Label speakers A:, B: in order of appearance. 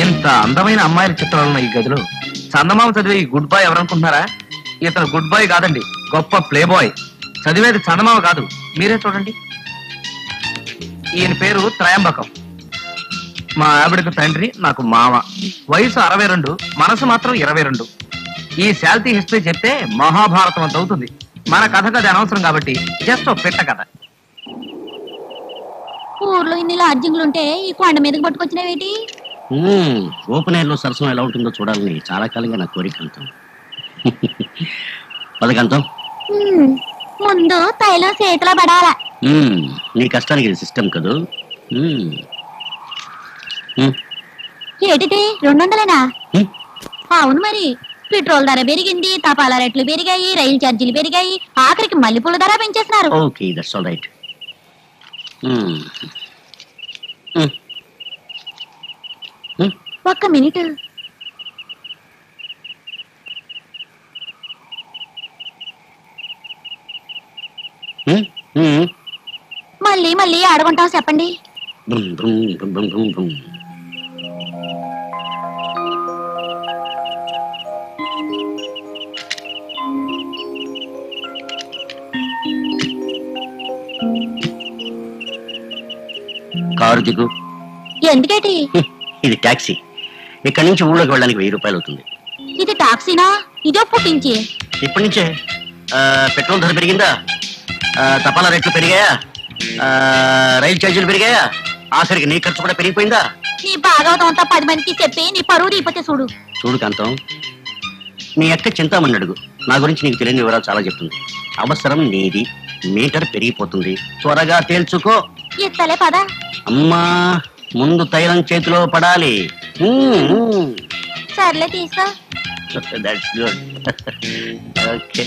A: ఇంత అందమైన అమ్మాయిల చిత్రాలున్న ఈ గదిలో చందమామ చదివే ఈ గుడ్ బాయ్ ఎవరనుకుంటున్నారా? ఇతను గుడ్ బాయ్ కాదండి, గొప్ప ప్లే బాయ్. చదివేది చందమామ కాదు, మీరే చూడండి. ఈయన పేరు త్రయంబకం. మా ఆవిడకు తండ్రి, నాకు మామ. వయసు 62, మనసు మాత్రం 22. ఈ శాల్తీ హిస్టరీ చెప్తే మహాభారతం అంత అవుతుంది. మన కథకు అది అనవసరం కాబట్టి జస్ట్ ఒక పెట్ట కథ.
B: ఊర్లో ఇన్ని లాడ్జింగ్లుంటే ఈ కొండ మీదకి పట్టుకొచ్చినవేటి?
C: ఓపెన్ ఎయిర్ లో సరసం ఎలా ఉంటుందో చూడాలని చాలా కాలంగా నా కోరిక. అంతం పదకంతం
B: ముందు తైలం చేతిలో పడాలా.
C: నీ కష్టానికి ఇది సిస్టమ్ కదూ.
B: ఏటిది 200? అవును మరి, పెట్రోల్ ధర పెరిగింది, తపాలా రేట్లు పెరిగాయి, రైలు ఛార్జీలు పెరిగాయి, ఆఖరికి మల్లెపూల ధర పెంచేస్తున్నారు.
C: Okay, that's all right.
B: ఒక్క మినిట్. మళ్ళీ మళ్ళీ ఆడుకుంటాం చెప్పండి.
C: కారు దిగు.
B: ఎందుకేటి?
C: ఇది టాక్సీ. ఇక్కడి నుంచి ఊళ్ళోకి వెళ్ళడానికి 1000 రూపాయలు అవుతుంది.
B: ఇది టాక్సీనా? ఇదో పుట్టించి
C: ఇప్పటి నుంచే పెట్రోల్ ధర పెరిగిందా, తపాలా రేట్లు పెరిగాయా, రైలు ఛార్జీలు పెరిగాయా, ఆఖరికి నీ ఖర్చు కూడా పెరిగిపోయిందా?
B: నీ భాగవతం అంతా 10 మందికి చెప్పి నీ పరువు తీపోతే చూడు.
C: చూడు కాంతం, నీ అక్క చింతామణి అడుగు. నా గురించి నీకు తెలియని వివరాలు చాలా చెప్తుంది. అవసరం నీది, మీటర్ పెరిగిపోతుంది, త్వరగా తేల్చుకో.
B: ఇస్తలే పద.
C: అమ్మా, ముందు తైలం చేతిలో పడాలి.
B: సర్లే తీసుకో.
C: That's good. ఓకే.